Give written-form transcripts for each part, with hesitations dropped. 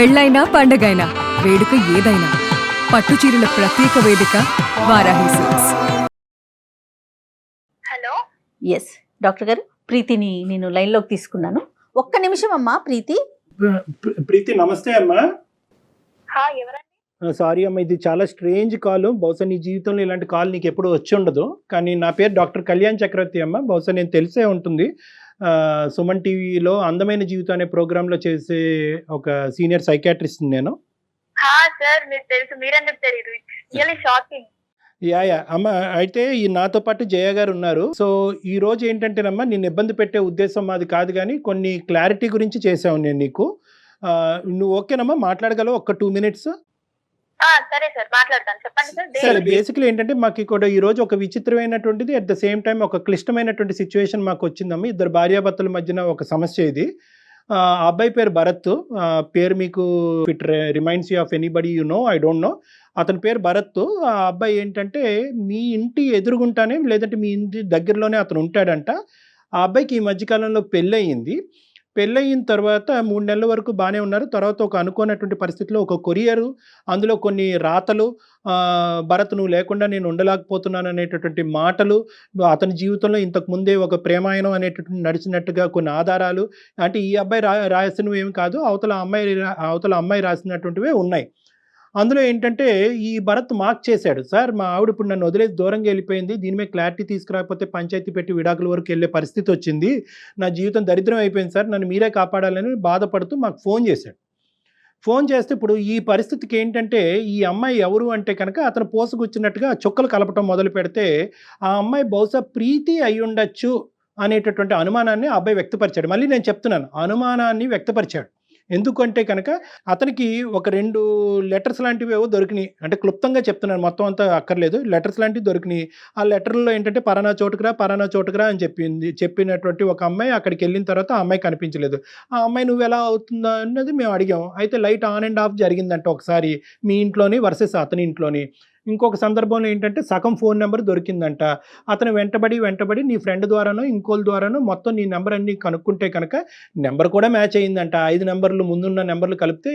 పెళ్ళైనా పండగైనా వేడుక ఏదైనా పట్టు చీరల ప్రత్యేక వేదిక Varahi silks. Hello. Yes doctor గారు, ప్రీతిని నేను లైన్లోకి తీసుకున్నాను. ఒక్క నిమిషం అమ్మా. ప్రీతి నమస్తే అమ్మా. ఎవరండి? సారీ అమ్మా, ఇది చాలా స్ట్రేంజ్ కాల్. బహుశా నీ జీవితంలో ఇలాంటి కాల్ నీకు ఎప్పుడు వచ్చి ఉండదు. కానీ నా పేరు డాక్టర్ కళ్యాణ్ చక్రవర్తి అమ్మ. బహుశా నేను తెలిసే ఉంటుంది. సుమన్ టీవీలో అందమైన జీవితం అనే ప్రోగ్రాంలో చేసే ఒక సీనియర్ సైకాట్రిస్ట్ నేను. సార్ మీరు తెలుసు, మీరెందుకు తెలియదు? Really shocking. యా అమ్మ, అయితే ఈ నాతో పాటు జయ గారు ఉన్నారు. సో ఈ రోజు ఏంటంటేనమ్మా, నిన్ను ఇబ్బంది పెట్టే ఉద్దేశం మాది కాదు, కానీ కొన్ని క్లారిటీ గురించి చేసావు నేను నీకు. నువ్వు ఓకేనమ్మా, మాట్లాడగలవు ఒక 2 minutes? సరే సార్, మాట్లాడతాను. చెప్పండి సార్. సరే, బేసిక్లీ ఏంటంటే మాకు ఇక్కడ ఈ రోజు ఒక విచిత్రమైనటువంటిది, అట్ ద సేమ్ టైం ఒక క్లిష్టమైనటువంటి సిచ్యువేషన్ మాకు వచ్చిందమ్మా. ఇద్దరు భార్యాభర్తల మధ్యన ఒక సమస్య ఇది. ఆ అబ్బాయి పేరు భరత్. పేరు మీకు it reminds you of anybody you know, I don't know. అతని పేరు భరత్. ఆ అబ్బాయి ఏంటంటే మీ ఇంటి ఎదురుగుంటానే, లేదంటే మీ ఇంటి దగ్గరలోనే అతను ఉంటాడంట. ఆ అబ్బాయికి ఈ మధ్యకాలంలో పెళ్ళయింది. పెళ్ళయిన తర్వాత 3 నెలల వరకు బాగానే ఉన్నారు. తర్వాత ఒక అనుకోనటువంటి పరిస్థితిలో ఒక కొరియరు, అందులో కొన్ని రాతలు, భరత్ నువ్వు లేకుండా నేను ఉండలేకపోతున్నాను అనేటటువంటి మాటలు, అతని జీవితంలో ఇంతకు ముందే ఒక ప్రేమాయణం అనేటటువంటి నడిచినట్టుగా కొన్ని ఆధారాలు, అంటే ఈ అబ్బాయి రాసినవి ఏమి కాదు, అవతల అమ్మాయి రాసినటువంటివే ఉన్నాయి. అందులో ఏంటంటే ఈ భరత్ మార్క్ చేశాడు, సార్ మా ఆవిడ ఇప్పుడు నన్ను వదిలేసి దూరంగా వెళ్ళిపోయింది, దీని మీద క్లారిటీ తీసుకురాకపోతే పంచాయతీ పెట్టి విడాకుల వరకు వెళ్ళే పరిస్థితి వచ్చింది, నా జీవితం దరిద్రం అయిపోయింది సార్, నన్ను మీరే కాపాడాలని బాధపడుతూ మాకు ఫోన్ చేశాడు. ఫోన్ చేస్తే ఇప్పుడు ఈ పరిస్థితికి ఏంటంటే, ఈ అమ్మాయి ఎవరు అంటే కనుక అతను పోసుకొచ్చినట్టుగా చుక్కలు కలపటం మొదలు పెడితే, ఆ అమ్మాయి బహుశా ప్రీతి అయి ఉండొచ్చు అనేటటువంటి అనుమానాన్ని ఆ అబ్బాయి వ్యక్తపరిచాడు. మళ్ళీ నేను చెప్తున్నాను, అనుమానాన్ని వ్యక్తపరిచాడు. ఎందుకంటే కనుక అతనికి ఒక 2 లెటర్స్ లాంటివి ఏవో దొరికినాయి. అంటే క్లుప్తంగా చెప్తున్నాను, మొత్తం అంతా అక్కర్లేదు. లెటర్స్ లాంటివి దొరికినాయి. ఆ లెటర్లో ఏంటంటే పలానా చోటుకురా అని చెప్పినటువంటి ఒక అమ్మాయి అక్కడికి వెళ్ళిన తర్వాత ఆ అమ్మాయి కనిపించలేదు. ఆ అమ్మాయి నువ్వు ఎలా అవుతుందా అన్నది మేము అడిగాం. అయితే లైట్ ఆన్ అండ్ ఆఫ్ జరిగిందంట ఒకసారి మీ ఇంట్లోని వర్సెస్ అతని ఇంట్లోని. ఇంకొక సందర్భంలో ఏంటంటే సగం ఫోన్ నెంబర్ దొరికిందంట. అతను వెంటబడి నీ ఫ్రెండ్ ద్వారానో ఇంకోళ్ళ ద్వారానో మొత్తం నీ నెంబర్ అన్ని కనుక్కుంటే కనుక నెంబర్ కూడా మ్యాచ్ అయ్యిందంట. 5 నెంబర్లు, ముందున్న నెంబర్లు కలిపితే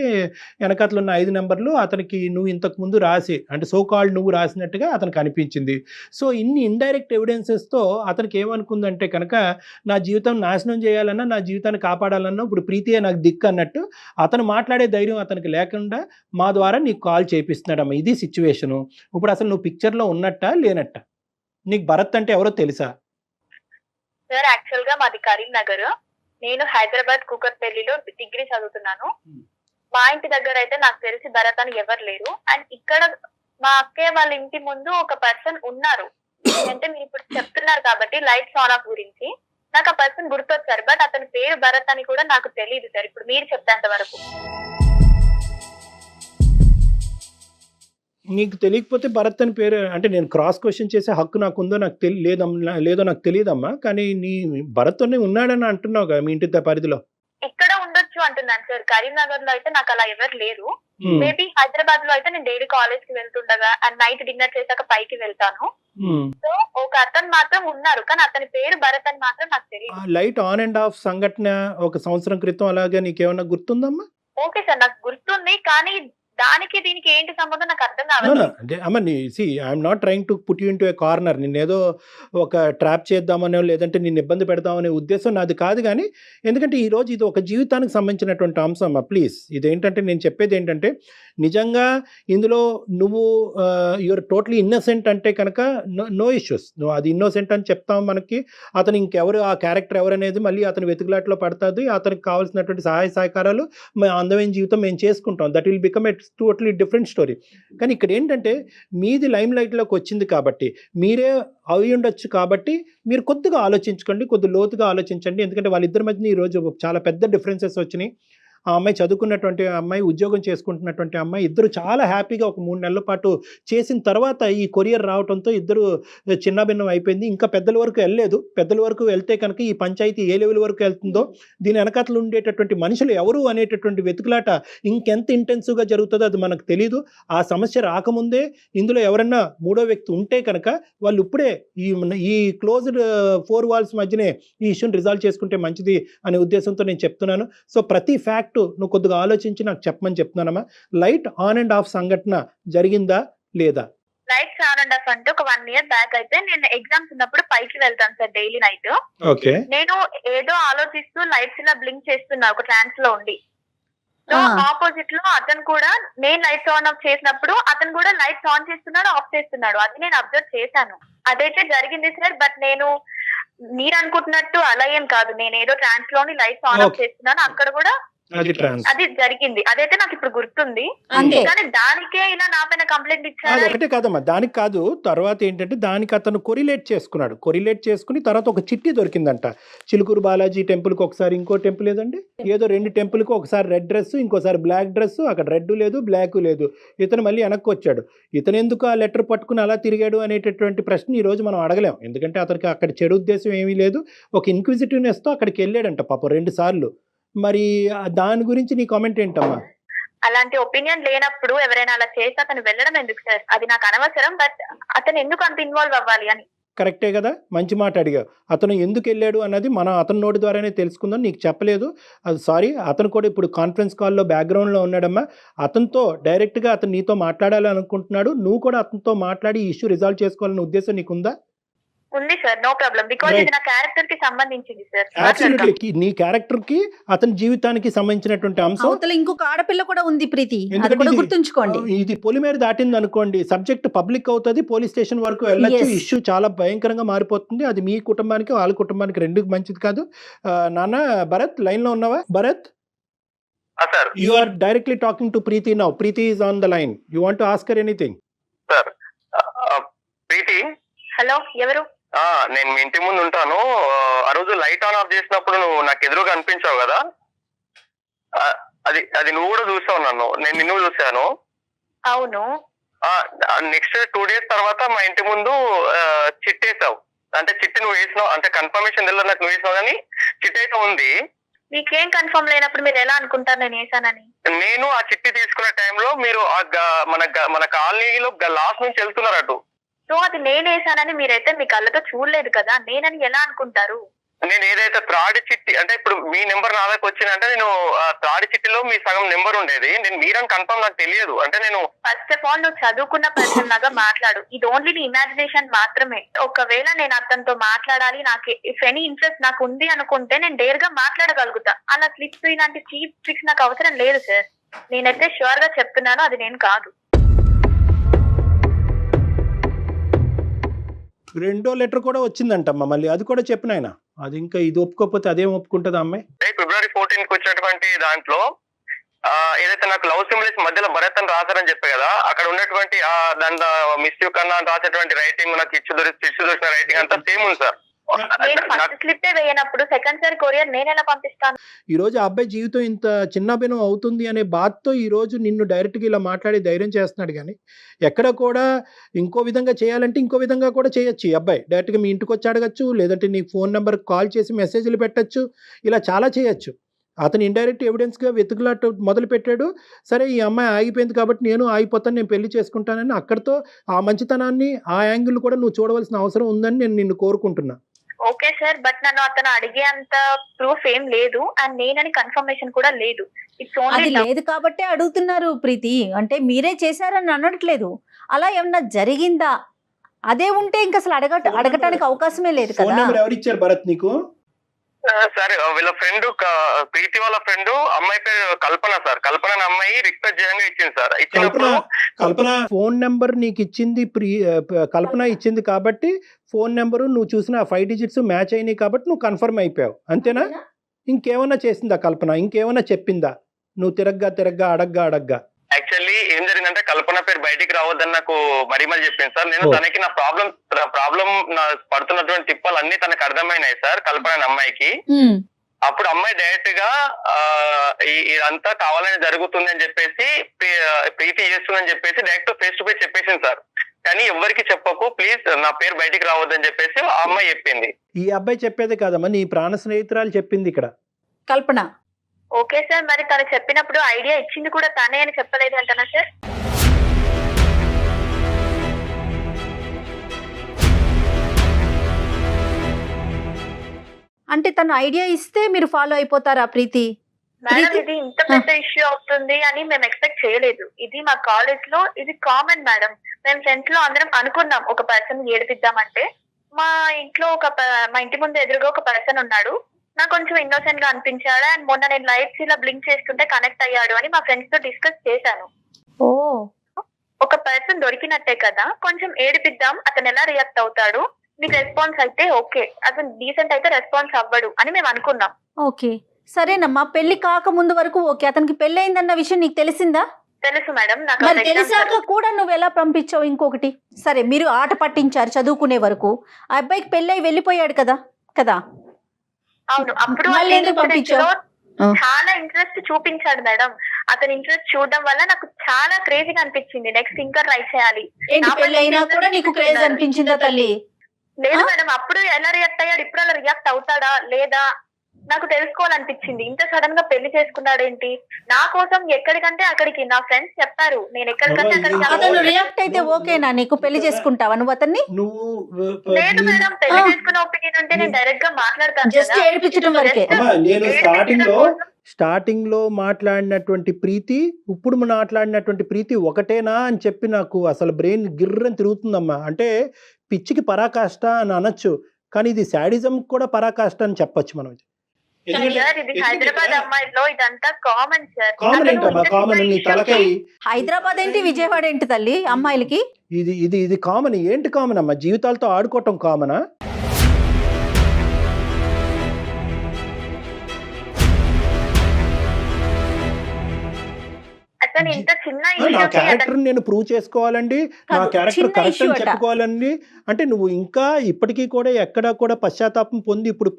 వెనకతలు ఉన్న 5 నెంబర్లు అతనికి నువ్వు ఇంతకు ముందు రాసి, అంటే సో కాల్డ్ నువ్వు రాసినట్టుగా అతనికి అనిపించింది. సో ఇన్ని ఇండైరెక్ట్ ఎవిడెన్సెస్తో అతనికి ఏమనుకుందంటే కనుక నా జీవితం నాశనం చేయాలన్నా, నా జీవితాన్ని కాపాడాలన్నా ఇప్పుడు ప్రీతియే నాకు దిక్కు అన్నట్టు అతను మాట్లాడే ధైర్యం అతనికి లేకుండా మా ద్వారా నీకు కాల్ చేపిస్తున్నాడమ్మా. ఇది సిచ్యువేషను. ఇప్పుడు అసలు నువ్వు పిక్చర్లో ఉన్నట్టా లేనట్టా? నీకు భరత్ అంటే ఎవరో తెలుసా? సార్ యాక్చువల్ గా మాది కరీంనగర్. నేను హైదరాబాద్ కూకట్పల్లిలో డిగ్రీ చదువుతున్నాను. మా ఇంటి దగ్గర అయితే నాకు తెలిసి భరత్ అని ఎవరు లేరు. అండ్ ఇక్కడ మా అక్కయ్య వాళ్ళ ఇంటి ముందు ఒక పర్సన్ ఉన్నారు. అంటే మీరు ఇప్పుడు చెప్తున్నారు కాబట్టి లైట్స్ ఆన్ ఆఫ్ గురించి నాకు ఆ పర్సన్ గుర్తొచ్చారు. బట్ అతని పేరు భరత్ అని కూడా నాకు తెలియదు సార్, ఇప్పుడు మీరు చెప్పేంత వరకు. నీకు తెలియకపోతే భరత్ అని పేరు, అంటే నేను క్రాస్ క్వశ్చన్ చేసే హక్కు నాకుందో నాకు లేదో నాకు తెలియదమ్మా. కానీ నీ భరత్ అని ఉన్నాడని అంటున్నావు కదా మీ ఇంటి పరిధిలో. ఇక్కడ ఉండొచ్చు అంటున్నాను సార్. కరీంనగర్ లో అయితే నాకు అలా ఎవరు లేరు. మేబీ హైదరాబాద్ లో అయితే నేను డైలీ కాలేజ్ కి వెళ్తుండగా అండ్ నైట్ డిన్నర్ చేశాక పైకి వెళ్తాను. సో ఒక అతను మాత్రం ఉన్నారు, కానీ అతని పేరు భరత్ అని మాత్రం నాకు తెలియదు. లైట్ ఆన్ అండ్ ఆఫ్ సంఘటన 1 సంవత్సరం క్రితం అలాగే నీకేమన్నా గుర్తుందమ్మా? ఓకే సార్, నాకు గుర్తుంది, కానీ దానికి దీనికి ఏంటి సంబంధం నాకు అర్థం కావాలి. అంటే అమ్మ I'm not trying to put you into A corner. నిన్నేదో ఒక ట్రాప్ చేద్దామనో లేదంటే నిన్ను ఇబ్బంది పెడదామనే ఉద్దేశం నాది కాదు. కానీ ఎందుకంటే ఈరోజు ఇది ఒక జీవితానికి సంబంధించినటువంటి అంశం అమ్మ. ప్లీజ్ ఇదేంటంటే నేను చెప్పేది ఏంటంటే, నిజంగా ఇందులో నువ్వు యువర్ టోటలీ ఇన్నోసెంట్ అంటే కనుక నో ఇష్యూస్. నువ్వు అది ఇన్నోసెంట్ అని చెప్తాం మనకి. అతను ఇంకెవరు, ఆ క్యారెక్టర్ ఎవరు అనేది మళ్ళీ అతని వెతుకులాట్లో పడుతుంది. అతనికి కావాల్సినటువంటి సహాయ సహకారాలు అందమైన జీవితం మేము చేసుకుంటాం. That will become a totally different story. కానీ ఇక్కడ ఏంటంటే మీది లైమ్ లైట్లోకి వచ్చింది కాబట్టి, మీరే అవి ఉండొచ్చు కాబట్టి మీరు కొద్దిగా ఆలోచించుకోండి, కొద్దిగా లోతుగా ఆలోచించండి. ఎందుకంటే వాళ్ళిద్దరి మధ్యన ఈరోజు చాలా పెద్ద డిఫరెన్సెస్ వచ్చినాయి. ఆ అమ్మాయి చదువుకున్నటువంటి అమ్మాయి, ఉద్యోగం చేసుకుంటున్నటువంటి అమ్మాయి, ఇద్దరు చాలా హ్యాపీగా ఒక 3 నెలల పాటు చేసిన తర్వాత ఈ కొరియర్ రావడంతో ఇద్దరు చిన్నభిన్నం అయిపోయింది. ఇంకా పెద్దల వరకు వెళ్ళలేదు. పెద్దల వరకు వెళ్తే కనుక ఈ పంచాయతీ ఏ లెవెల్ వరకు వెళ్తుందో, దీని వెనకతలు ఉండేటటువంటి మనుషులు ఎవరు అనేటటువంటి వెతుకులాట ఇంకెంత ఇంటెన్సివ్గా జరుగుతుందో అది మనకు తెలీదు. ఆ సమస్య రాకముందే ఇందులో ఎవరన్నా 3వ వ్యక్తి ఉంటే కనుక వాళ్ళు ఇప్పుడే ఈ క్లోజ్డ్ 4 వాల్స్ మధ్యనే ఈ ఇష్యూని రిజాల్వ్ చేసుకుంటే మంచిది అనే ఉద్దేశంతో నేను చెప్తున్నాను. సో ప్రతి ఫ్యాక్ట్ కరెక్ట్ నువ్వు కొద్దిగా ఆలోచించి నాకు చెప్పమని చెప్తున్నానమ్మా. లైట్ ఆన్ అండ్ ఆఫ్ సంఘటన జరిగిందా లేదా? లైట్స్ ఆన్ అండ్ ఆఫ్ అంటే ఒక 1 year బ్యాక్ అయితే నేను ఎగ్జామ్స్ ఉన్నప్పుడు పైకి వెళ్తాను సార్ డైలీ నైట్. ఓకే. నేను ఏదో ఆలోచిస్తూ లైట్స్ ఇలా బ్లింక్ చేస్తున్నా ఒక ట్రాన్స్ లో ఉండి. సో ఆపోజిట్ లో అతను కూడా నేను లైట్స్ ఆన్ ఆఫ్ చేసినప్పుడు అతను కూడా లైట్స్ ఆన్ చేస్తున్నాడు, ఆఫ్ చేస్తున్నాడు. అది నేను అబ్జర్వ్ చేశాను. అదైతే జరిగింది సార్. బట్ నేను మీరు అనుకుంటున్నట్టు అలా ఏం కాదు. నేను ఏదో ట్రాన్స్ లోని లైట్స్ ఆన్ ఆఫ్ చేస్తున్నాను, అక్కడ కూడా అది జరిగింది. అదైతే నాకు ఇప్పుడు గుర్తుంది. కానీ దానికే ఇలా నా పైన కంప్లైంట్ ఇచ్చారు. ఒకటే కాదమ్మా, దానికి కాదు. తర్వాత ఏంటంటే దానికి అతను కొరిలేట్ చేసుకుని తర్వాత ఒక చిట్టి దొరికిందంట. చిలుకూరు బాలాజీ టెంపుల్ కి ఒకసారి, ఇంకో టెంపుల్ ఏదండి, ఏదో 2 టెంపుల్ కి ఒకసారి రెడ్ డ్రెస్, ఇంకోసారి బ్లాక్ డ్రెస్. అక్కడ రెడ్ లేదు, బ్లాక్ లేదు. ఇతను మళ్ళీ వెనక్కి వచ్చాడు. ఇతను ఎందుకు ఆ లెటర్ పట్టుకుని అలా తిరిగాడు అనేటటువంటి ప్రశ్న ఈ రోజు మనం అడగలేం. ఎందుకంటే అతనికి అక్కడ చెడు ఉద్దేశం ఏమీ లేదు. ఒక ఇన్క్విజిటివ్నెస్ తో అక్కడికి వెళ్ళాడంట పాపం 2 సార్లు. మరి దాని గురించి నీ కామెంట్ ఏంటమ్మా? అలాంటి ఒపీనియన్ లేనప్పుడు ఎవరైనా అలా చేస్తే అతను వెళ్ళడం ఎందుకు సార్? అది నాకు అనవసరం. బట్ అతను ఎందుకు అంత ఇన్వాల్వ్ అవ్వాలి అని. కరెక్టే కదా, మంచి మాట అడిగావు. అతను ఎందుకు వెళ్ళాడు అన్నది మనం అతని నోటి ద్వారానే తెలుసుకుందాం. నీకు చెప్పలేదు అది సారీ. అతను కూడా ఇప్పుడు కాన్ఫరెన్స్ కాల్లో బ్యాక్గ్రౌండ్లో ఉన్నాడమ్మా. అతనితో డైరెక్ట్గా అతను నీతో మాట్లాడాలి అనుకుంటున్నాడు. నువ్వు కూడా అతనితో మాట్లాడి ఈ ఇష్యూ రిజాల్వ్ చేసుకోవాలనే ఉద్దేశం నీకుందా? ఉంది సార్, నో ప్రాబ్లం. బికాజ్ ఇది నా క్యారెక్టర్ కి సంబంధించింది సార్. అబ్సల్యూట్లీ నీ క్యారెక్టర్ కి అతని జీవితానికి సంబంధించినటువంటి అంశం. అవతల ఇంకొక ఆడపిల్ల కూడా ఉంది ప్రీతి, అది కూడా గుర్తుంచుకోండి. ఇది పొలిమేర దాటింది అనుకోండి, సబ్జెక్ట్ పబ్లిక్ అవుతుంది, పోలీస్ స్టేషన్ వరకు వెళ్ళొచ్చు. ఇష్యూ చాలా భయంకరంగా మారిపోతుంది. అది మీ కుటుంబానికి వాళ్ళ కుటుంబానికి రెండు మంచిది కాదు. నాన్న భరత్, లైన్ లో ఉన్నావా? Bharat, you are directly talking to Preeti now. Preeti is on the line. You want to ask her anything? Sir, Preeti. Hello, ఎవరు? నేను మీ ఇంటి ముందు ఉంటాను. ఆ రోజు లైట్ ఆన్ ఆఫ్ చేసినప్పుడు నువ్వు నాకు ఎదురుగా అనిపించావు కదా, అది నువ్వు కూడా చూసావు నన్ను, నేను నిన్ను చూశాను. అవును. నెక్స్ట్ 2 days తర్వాత మా ఇంటి ముందు చిట్ వేసావు. అంటే చిట్టి నువ్వు వేసినావు, అంటే కన్ఫర్మేషన్ తెలియదు నాకు, నువ్వు వేసినావు కానీ చిట్ అయితే ఉంది. మీకేం కన్ఫర్మ్ లేనప్పుడు మీరు ఎలా అనుకుంటారు నేను వేసానని? నేను ఆ చిట్టి తీసుకునే టైంలో మీరు మన కాలనీలో లాస్ట్ నుంచి వెళ్తున్నారు అటు. సో అది నేను వేసానని మీరైతే మీ కళ్ళతో చూడలేదు కదా, నేనని ఎలా అనుకుంటారు? నేను ఏదైతే త్రాడి చిట్టి, అంటే ఇప్పుడు మీ నెంబర్ నా దగ్గర వచ్చిందంటే నేను త్రాడి చిట్టిలో మీ సగం నెంబర్ ఉండేది. నేను మీరని కన్ఫర్మ్ నాకు తెలియదు. అంటే నేను ఫస్ట్ ఆఫ్ ఆల్ నువ్వు చదువుకున్న పర్సన్ లాగా మాట్లాడు. ఇది ఓన్లీ నీ ఇమాజినేషన్ మాత్రమే. ఒకవేళ నేను అతనితో మాట్లాడాలి, నాకు ఇఫ్ ఎనీ ఇంట్రెస్ట్ నాకు ఉంది అనుకుంటే నేను డేర్ గా మాట్లాడగలుగుతా. అలా క్లిప్స్ ఇలాంటి చీప్ ట్రిక్స్ నాకు అవసరం లేదు సార్. నేనైతే షూర్ గా చెప్తున్నాను, అది నేను కాదు. రెండో లెటర్ కూడా వచ్చిందంటమ్మా, మళ్ళీ అది కూడా చెప్పిన ఆయన. అది ఇంకా ఇది ఒప్పుకోకపోతే అదేం ఒప్పుకుంటుంది అమ్మాయి? February 14th వచ్చినటువంటి దాంట్లో ఏదైతే నాకు లవ్ సింబల్స్ మధ్యలో భరత్ అని రాశారని చెప్పే కదా, అక్కడ ఉన్నటువంటి దాంట్లో మిస్ యూ కన్నా రాసేటువంటి రైటింగ్, నాకు ఇచ్చు దొరికిన రైటింగ్ అంతా సేమ్ ఉంది సార్. నేను ఫస్ట్ స్లిప్ వేయనప్పుడు సెకండ్ సారి కొరియర్ నేను ఎలా పంపిస్తాను? ఈ రోజు ఆ అబ్బాయి జీవితం ఇంత చిన్నభిన్నం అవుతుంది అనే బాధతో ఈ రోజు నిన్ను డైరెక్ట్గా ఇలా మాట్లాడి ధైర్యం చేస్తున్నాడు. కానీ ఎక్కడ కూడా ఇంకో విధంగా చేయాలంటే ఇంకో విధంగా కూడా చేయొచ్చు. ఈ అబ్బాయి డైరెక్ట్గా మీ ఇంటికి వచ్చి అడగచ్చు, లేదంటే నీ ఫోన్ నెంబర్ కాల్ చేసి మెసేజ్లు పెట్టచ్చు, ఇలా చాలా చేయొచ్చు. అతను ఇండైరెక్ట్ ఎవిడెన్స్గా వెతుకులాట మొదలు పెట్టాడు. సరే ఈ అమ్మాయి ఆగిపోయింది కాబట్టి నేను ఆగిపోతాను, నేను పెళ్లి చేసుకుంటానని అక్కడితో ఆ మంచితనాన్ని, ఆ యాంగిల్ కూడా నువ్వు చూడవలసిన అవసరం ఉందని నేను నిన్ను కోరుకుంటున్నా. ఓకే సార్, బట్ నన్ను అతను అడిగే అంత ప్రూఫ్ ఏం లేదు, అండ్ నేనని కన్ఫర్మేషన్ కూడా లేదు. ఇట్స్ అది ఓన్లీ లేదు కాబట్టే అడుగుతున్నారు ప్రీతి. అంటే మీరే చేశారని అనట్లేదు. అలా ఏమన్నా జరిగిందా? అదే ఉంటే ఇంకా అసలు అడగటానికి అవకాశమే లేదు ఫోన్ కదా. నెంబర్ ఎవరు ఇచ్చారు భరత్ నీకు? సరే, వీళ్ళ ఫ్రెండ్ ప్రీతి వాళ్ళ ఫ్రెండ్ అమ్మాయి పేరు కల్పన సార్. కల్పన అమ్మాయి రిక్వెస్ట్ చేయంగా ఇచ్చింది సార్. ఇచ్చినప్పుడు కల్పన ఫోన్ నెంబర్ నీకు ఇచ్చింది, కల్పన ఇచ్చింది కాబట్టి ఫోన్ నెంబరు నువ్వు చూసిన 5 digits మ్యాచ్ అయినాయి కాబట్టి నువ్వు కన్ఫర్మ్ అయిపోయావు, అంతేనా? ఇంకేమన్నా చేసిందా కల్పన? ఇంకేమన్నా చెప్పిందా నువ్వు తిరగ్గా అడగ్గా? యాక్చువల్లీ ఏం జరిగిందంటే కల్పన పేరు బయటికి రావద్దని నాకు మరీ చెప్పింది సార్. నేను తనకి నా ప్రాబ్లం నా పడుతున్నటువంటి తిప్పలు అన్ని తనకు అర్థమైనాయి సార్, కల్పన అనే అమ్మాయికి. అప్పుడు అమ్మాయి డైరెక్ట్ గా ఇదంతా కావాలని జరుగుతుంది అని చెప్పేసి, ప్రీతి చేస్తుందని చెప్పేసి డైరెక్ట్ ఫేస్ టు ఫేస్ చెప్పేసింది సార్. కానీ ఎవరికి చెప్పకు ప్లీజ్, నా పేరు బయటికి రావద్దని చెప్పేసి ఆ అమ్మాయి చెప్పింది. ఈ అబ్బాయి చెప్పేది కాదమ్మా, నీ ప్రాణ స్నేహితురాలు చెప్పింది ఇక్కడ. కల్పన ఓకే సార్, మరి తను చెప్పినప్పుడు ఐడియా ఇచ్చింది కూడా తనే అని చెప్పలేదు అంటనా సార్? అంటే తను ఐడియా ఇస్తే మీరు ఫాలో అయిపోతారా ప్రీతి? మేడం ఇది ఇంత పెద్ద ఇష్యూ అవుతుంది అని మేము ఎక్స్పెక్ట్ చేయలేదు. ఇది మా కాలేజ్ లో ఇది కామన్ మేడం. మేము ఫ్రెండ్స్ లో అందరం అనుకున్నాం ఒక పర్సన్ ఏడిపిద్దామంటే. మా ఇంటి ముందు ఎదురుగా ఒక పర్సన్ ఉన్నాడు. నాకు కొంచెం ఇన్నోసెంట్ గా అనిపించాడు. అండ్ మొన్న నేను లైట్స్ ఇలా బ్లింక్ చేస్తుంటే కనెక్ట్ అయ్యాడు అని మా ఫ్రెండ్స్ తో డిస్కస్ చేశాను. ఓ ఒక పర్సన్ దొరికినట్టే కదా, కొంచెం ఏడిపిద్దాం, అతను ఎలా రియాక్ట్ అవుతాడు, మీకు రెస్పాన్స్ అయితే ఓకే, అతను డీసెంట్ అయితే రెస్పాన్స్ అవ్వడు అని మేము అనుకున్నాం. ఓకే సరేనమ్మా, పెళ్లి కాకముందు వరకు ఓకే. అతనికి పెళ్లి అయిందన్న విషయం నీకు తెలిసిందా? తెలుసు మేడం. నాకు మరి తెలిసాక కూడా నువ్వు ఎలా పంపించావు? ఇంకొకటి, సరే మీరు ఆట పట్టించారు చదువుకునే వరకు, ఆ అబ్బాయికి పెళ్ళై వెళ్ళిపోయాడు కదా కదా. అవును, అప్పుడు మళ్ళీ ఎందుకు పంపించావు? చాలా ఇంట్రెస్ట్ చూపించాడు మేడం. అతని ఇంట్రెస్ట్ చూడడం వల్ల నాకు చాలా క్రేజీగా అనిపించింది. నెక్స్ట్ ఇంకా ట్రై చేయాలి. ఏంటి పెళ్లి అయినా కూడా నీకు క్రేజ్ అనిపించిందా తల్లి? లేదు మేడం, అప్పుడు ఎలా రియాక్ట్ అయ్యాడు, ఇప్పుడు అలా రియాక్ట్ అవుతాడా లేదా నాకు తెలుసుకోవాలనిపించింది. ఇంత సడన్ గా పెళ్లి చేసుకున్నాడేంటి? నా కోసం ఎక్కడికంటే అక్కడికి నా ఫ్రెండ్స్ చెప్పారు, నేను ఎక్కడికంటే అతను అక్కడికి. రియాక్ట్ అయితే ఓకేనా నీకు? పెళ్లి చేసుకుంటావా నువ్వు అతన్ని? లేదు మేడం, పెళ్లి చేసుకున్న ఒపీనియన్ అంటే నేను డైరెక్ట్ గా మాట్లాడతాను. జస్ట్ ఏడిపించడం వరకే. నేను స్టార్టింగ్ లో మాట్లాడినటువంటి ప్రీతి, ఇప్పుడు మాట్లాడినటువంటి ప్రీతి ఒకటేనా అని చెప్పి నాకు అసలు బ్రెయిన్ గిర్రని తిరుగుతుందమ్మా. అంటే పిచ్చికి పరాకాష్ట అని అనొచ్చు, కానీ ఇది శాడిజం కూడా పరాకాష్ట అని చెప్పొచ్చు మనం. సార్ ఇది హైదరాబాద్ అమ్మాయిలో ఇదంతా కామన్ సార్. కామన్ ఏంటమ్మా? కామన్ నీ తలకాయ. హైదరాబాద్ ఏంటి విజయవాడ ఏంటి తల్లి అమ్మాయిలకి? ఇది కామన్. ఏంటి కామన్ అమ్మా? జీవితాలతో ఆడుకోవటం కామనా? అసలు ఇంత చిన్న నా క్యారెక్టర్ నేను ప్రూవ్ చేసుకోవాలండి, నా క్యారెక్టర్ కరెక్ట్ అని చెప్పుకోవాలండి. అంటే నువ్వు ఇంకా ఇప్పటికీ కూడా ఎక్కడా కూడా పశ్చాత్తాపం పొంది ఇప్పుడు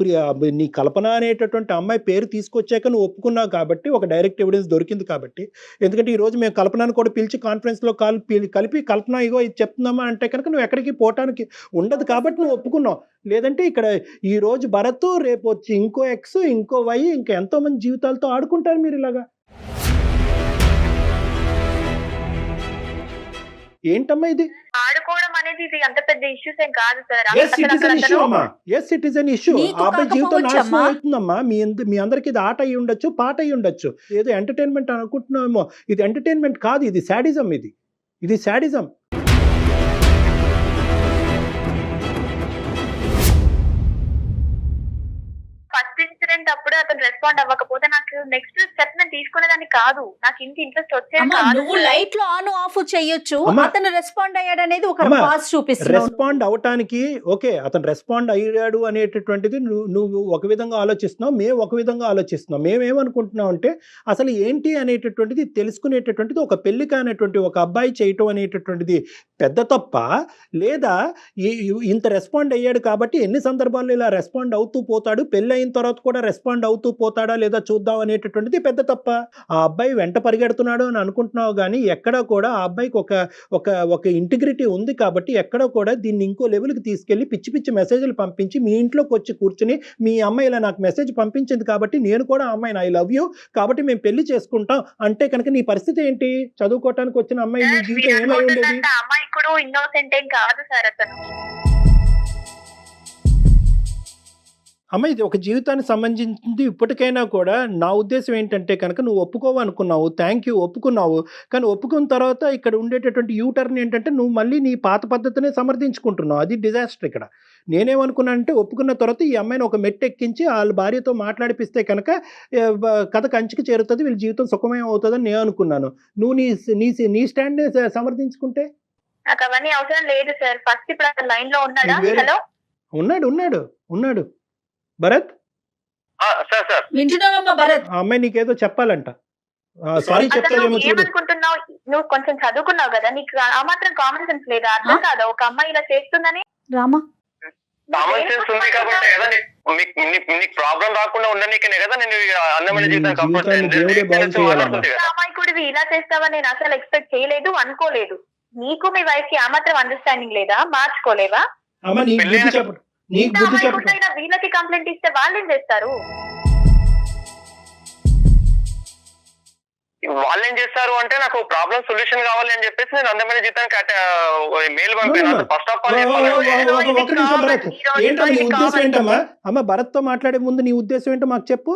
నీ కల్పన అనేటటువంటి అమ్మాయి పేరు తీసుకొచ్చాక నువ్వు ఒప్పుకున్నావు కాబట్టి, ఒక డైరెక్ట్ ఎవిడెన్స్ దొరికింది కాబట్టి. ఎందుకంటే ఈ రోజు మేము కల్పనను కూడా పిలిచి కాన్ఫరెన్స్లో కలిపి కల్పన ఇగో ఇది చెప్తున్నామా అంటే కనుక నువ్వు ఎక్కడికి పోవటానికి ఉండదు కాబట్టి నువ్వు ఒప్పుకున్నావు. లేదంటే ఇక్కడ ఈ రోజు భరత్, రేపు వచ్చి ఇంకో ఎక్స్, ఇంకో వై, ఇంకా ఎంతో మంది జీవితాలతో ఆడుకుంటారు మీరు ఇలాగా. ఏంటమ్మా ఇది? ఆడుకోవడం అనేది ఇది అంత పెద్ద ఇష్యూస్ ఏం కాదు సార్. అబ్బాయి జీవితం నాశనం అవుతుందమ్మా. మీ అందరికి ఇది ఆట అయి ఉండొచ్చు, పాట అయి ఉండొచ్చు, ఏదో ఎంటర్టైన్మెంట్ అనుకుంటున్నామేమో. ఇది ఎంటర్టైన్మెంట్ కాదు, ఇది శాడిజం. ఇది శాడిజం. ఫస్ట్ ఇన్సిడెంట్ అప్పుడు అతను రెస్పాండ్ అవ్వకపోతే నాకు నెక్స్ట్ స్టెప్ నేను తీసుకునేదాన్ని కాదు. నాకు ఇంత ఇంట్రెస్ట్ వచ్చేది కాదు. నువ్వు లైట్ లో ఆన్ ఆఫ్ చేయొచ్చు. అతను రెస్పాండ్ అయ్యాడు అనేది ఒక పాస్ చూపిస్తుంది. రెస్పాండ్ అవటానికి ఓకే, అతను రెస్పాండ్ అయ్యాడు అనేటటువంటిది నువ్వు ఒక విధంగా ఆలోచిస్తున్నావు, మేము ఒక విధంగా ఆలోచిస్తున్నాం. మేమేమనుకుంటున్నాం అంటే అసలు ఏంటి అనేటటువంటిది తెలుసుకునేటటువంటిది ఒక పెళ్లి కానటువంటి ఒక అబ్బాయి చేయటం అనేటటువంటిది పెద్ద తప్ప, లేదా ఇంత రెస్పాండ్ అయ్యాడు కాబట్టి ఎన్ని సందర్భాల్లో ఇలా రెస్పాండ్ అవుతూ పోతాడు, పెళ్లి అయిన తర్వాత కూడా రెస్పాండ్ అవుతూ పోతాడా లేదా చూద్దాం అనేటటువంటిది పెద్ద తప్ప. ఆ అబ్బాయి వెంట పరిగెడుతున్నాడు అని అనుకుంటున్నావు, కానీ ఎక్కడా కూడా ఆ అబ్బాయికి ఒక ఇంటిగ్రిటీ ఉంది కాబట్టి ఎక్కడా కూడా దీన్ని ఇంకో లెవెల్కి తీసుకెళ్లి పిచ్చి పిచ్చి మెసేజ్లు పంపించి మీ ఇంట్లోకి వచ్చి కూర్చుని మీ అమ్మాయి ఇలా నాకు మెసేజ్ పంపించింది కాబట్టి నేను కూడా అమ్మాయిని ఐ లవ్ యూ కాబట్టి మేము పెళ్లి చేసుకుంటాం అంటే కనుక నీ పరిస్థితి ఏంటి? చదువుకోవటానికి వచ్చిన అమ్మాయి నీ జీవితం ఏమై ఉండేది? అమ్మాయి కూడా ఇన్నోసెంట్ ఏం కాదు సార్ అతను. అమ్మ ఇది ఒక జీవితానికి సంబంధించింది. ఇప్పటికైనా కూడా నా ఉద్దేశం ఏంటంటే కనుక నువ్వు ఒప్పుకోవనుకున్నావు, థ్యాంక్ యూ, ఒప్పుకున్నావు. కానీ ఒప్పుకున్న తర్వాత ఇక్కడ ఉండేటటువంటి యూటర్న్ ఏంటంటే నువ్వు మళ్ళీ నీ పాత పద్ధతినే సమర్థించుకుంటున్నావు. అది డిజాస్టర్. ఇక్కడ నేనేమనుకున్నానంటే ఒప్పుకున్న తర్వాత ఈ అమ్మాయిని ఒక మెట్టు ఎక్కించి వాళ్ళ భార్యతో మాట్లాడిపిస్తే కనుక కథ కంచికి చేరుతుంది, వీళ్ళ జీవితం సుఖమయం అవుతుందని నేను అనుకున్నాను. నువ్వు నీ స్టాండ్ సమర్థించుకుంటే నాకు అవన్నీ అవసరం లేదు సార్. ఫస్ట్ ఇప్పుడు అతను లైన్ లో ఉన్నాడా? హలో, ఉన్నాడు భరత్. వింటున్నావమ్మా భరత్? ఆ అమ్మాయి నీకేదో చెప్పాలంట. సారీ చెప్తాదేమో చూడు. ఏమనుకుంటున్నావు? నువ్వు కొంచెం చదువుకున్నావు కదా, నీకు ఆ మాత్రం కామన్ సెన్స్ లేదా? అర్థం కాదా ఒక అమ్మాయి ఇలా చేస్తుందని? రామా, కామన్ సెన్స్ ఉంది కాబట్టి కదా నీకు ప్రాబ్లం రాకుండా ఉండనీకనే కదా నేను అందమైన జీవితం కంఫర్ట్. అమ్మాయి కూడా ఇలా చేస్తావని నేను అసలు ఎక్స్పెక్ట్ చేయలేదు, అనుకోలేదు. నీకు మీ వైఫ్ కి ఆ మాత్రం అండర్స్టాండింగ్ లేదా? మార్చుకోలేవా? వీళ్ళకి కంప్లైంట్ ఇస్తే వాళ్ళు ఏం చేస్తారు? వాళ్ళు ఏం చేస్తారు అంటే నాకు ప్రాబ్లం సొల్యూషన్ కావాలి అని చెప్పేసి నేను అందమైన జీతానికి మెయిల్ పంపాను. ఫస్ట్ ఆఫ్ ఆల్ ఏంటమ్మా నీ ఉద్దేశం ఏంటమ్మా? అమ్మ భరత్ తో మాట్లాడే ముందు నీ ఉద్దేశం ఏంటో మాకు చెప్పు.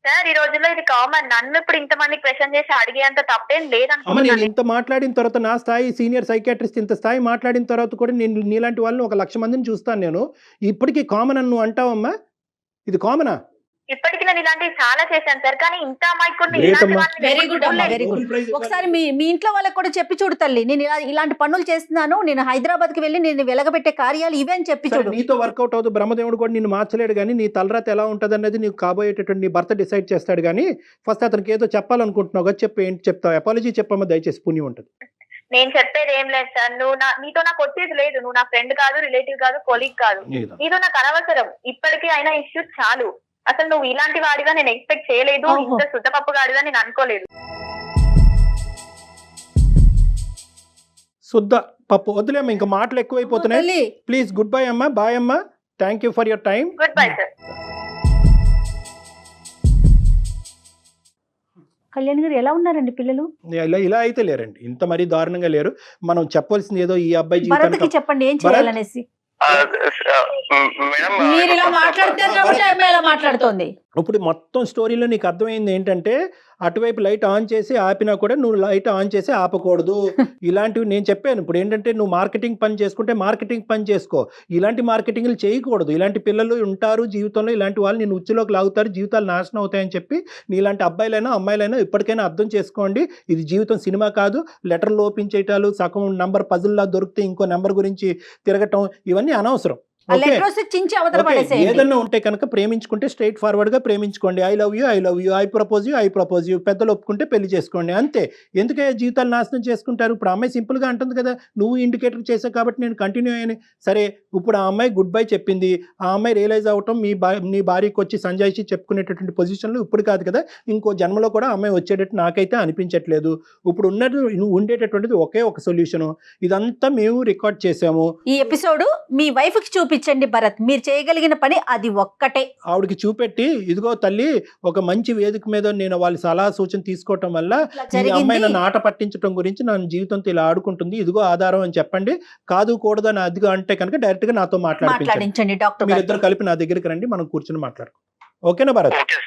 సార్ ఈ రోజుల్లో ఇది కామన్. నన్ను ఇప్పుడు ఇంతమంది క్వశ్చన్ చేసి అడిగేంత తప్పేం అమ్మ నేను లేదనుకుంటున్నాను. ఇంత మాట్లాడిన తర్వాత నా స్థాయి సీనియర్ సైకాట్రిస్ట్ ఇంత స్థాయి మాట్లాడిన తర్వాత కూడా నేను నీలాంటి వాళ్ళని 1,00,000 మందిని చూస్తాను నేను. ఇప్పటికీ కామన్ అని నువ్వు అంటావమ్మా? ఇది కామనా? ఇప్పటికి నేను ఇలాంటివి చాలా చేశాను సార్, కానీ ఇంత అమాయకుడిని Great ఇలాంటి అమ్మా. వాళ్ళని వెరీ ఎప్పుడు గుడ్ అమ్మా, చూడలేదు. Very good. Nobel Prize ఒకసారి మీ ఇంట్లో వాళ్ళకి కూడా చెప్పి చూడు తల్లి, నేను ఇలాంటి పనులు చేస్తున్నాను, నేను హైదరాబాద్ కి వెళ్ళి నేను వెలగబెట్టే కార్యాలు ఇవే అని చెప్పి సరే, చూడు. నీతో వర్కౌట్ అవుతుంది. బ్రహ్మదేవుడు కూడా నిన్ను మార్చలేడు, కానీ నీ తలరాత ఎలా ఉంటుంది అన్నది నీకు కాబోయేటటువంటి నీ భర్త డిసైడ్ చేస్తాడు. కానీ ఫస్ట్ అతనికి ఏదో చెప్పాలనుకుంటున్నావు కదా, చెప్పు. ఏంటి చెప్తావు? అపాలజీ చెప్పమ్మా దయచేసి, పుణ్యం ఉంటుంది. నేను చెప్పేది ఏం లేదు సార్. నీతో నాకు వచ్చేది లేదు. నువ్వు నా ఫ్రెండ్ కాదు, రిలేటివ్ కాదు, కొలీగ్ కాదు. ఏదో. నీతో నాకు అనవసరం. ఇప్పటికీ అయినా ఇష్యూస్ చాలు. అసలు నువ్వు ఇలాంటి వాడిగా నేను ఎక్స్పెక్ట్ చేయలేదు. ఓహో. ఇంత శుద్ధపప్పు గాడిగా నేను అనుకోలేదు. శుద్ధ పప్పు వదిలేమ్మా, ఇంకా మాటలు ఎక్కువైపోతున్నాయి. తల్లి, ప్లీజ్ గుడ్ బై అమ్మా, బాయ్ అమ్మా, thank you for your time. Good bye sir. Kalyan గారు ఎలా ఉన్నారండి పిల్లలు? ఇలా అయితే లేరండి, ఇంత మరీ దారుణంగా లేరు. మనం చెప్పాల్సింది ఏదో ఈ అబ్బాయి భరత్కి జీవితానికి. చెప్పండి ఏం భరత్? చేయాలనేసి. మేడం మీరు ఇలా మాట్లాడుతున్నారు కాబట్టి ఆమె ఇలా మాట్లాడుతోంది. ఇప్పుడు మొత్తం స్టోరీలో నీకు అర్థమైంది ఏంటంటే, అటువైపు లైట్ ఆన్ చేసి ఆపినా కూడా నువ్వు లైట్ ఆన్ చేసి ఆపకూడదు. ఇలాంటివి నేను చెప్పాను. ఇప్పుడు ఏంటంటే, నువ్వు మార్కెటింగ్ పని చేసుకుంటే మార్కెటింగ్ పని చేసుకో, ఇలాంటి మార్కెటింగ్లు చేయకూడదు. ఇలాంటి పిల్లలు ఉంటారు జీవితంలో, ఇలాంటి వాళ్ళు నేను ఉచ్చులోకి లాగుతారు, జీవితాలు నాశనం అవుతాయని చెప్పి నీలాంటి అబ్బాయిలైనా అమ్మాయిలైనా ఇప్పటికైనా అర్థం చేసుకోండి. ఇది జీవితం సినిమా కాదు. లెటర్లు ఓపించేయటాలు, సగం నంబర్ పజిల్లా దొరికితే ఇంకో నెంబర్ గురించి తిరగటం, ఇవన్నీ అనవసరం. ఆ ఓకే, లెటర్ వస్తే చించి అవతల ఓకే, పడేసేయండి. ఏదన్నా ఉంటే కనుక ప్రేమించుకుంటే స్ట్రైట్ ఫార్వర్డ్ గా ప్రేమించుకోండి. I love you, I propose you, పెద్దలు ఒప్పుకుంటే పెళ్లి చేసుకోండి, అంతే. ఎందుకే జీవితాలు నాశనం చేసుకుంటారు? ఇప్పుడు ఆ అమ్మాయి సింపుల్ గా అంటుంది కదా, నువ్వు ఇండికేటర్ చేసావు కాబట్టి నేను కంటిన్యూ అయ్యాను. సరే, ఇప్పుడు ఆ అమ్మాయి గుడ్ బై చెప్పింది. ఆ అమ్మాయి రియలైజ్ అవటం నీ భార్యకి వచ్చి సంజాయిషి చెప్పుకునేటటువంటి పొజిషన్లో ఇప్పుడు కాదు కదా, ఇంకో జన్మలో కూడా ఆ అమ్మాయి వచ్చేటట్టు నాకైతే అనిపించట్లేదు. ఇప్పుడు నువ్వు ఉండేటటువంటిది ఒకే ఒక సొల్యూషను. ఇదంతా మేము రికార్డ్ చేసాము. ఈ ఎపిసోడ్ మీ వైఫ్ కి చూపించండి భరత్, మీరు చేయగలిగిన పని అది ఒక్కటే. ఆవిడకి చూపెట్టి, ఇదిగో తల్లి, ఒక మంచి వేదిక మీద నేను వాళ్ళ సలహా సూచన తీసుకోవటం వల్ల ఈ అమ్మాయి నన్ను ఆట పట్టించడం గురించి నన్ను జీవితంతో ఇలా ఆడుకుంటుంది, ఇదిగో ఆధారం అని చెప్పండి. కాదు కూడదు అని అదిగో అంటే కనుక డైరెక్ట్ గా నాతో మాట్లాడించండి. మాట్లాడించండి డాక్టర్ గారు. మీరిద్దరు కలిపి నా దగ్గరికి రండి, మనం కూర్చొని మాట్లాడుకో. ఓకేనా భరత్? ఓకే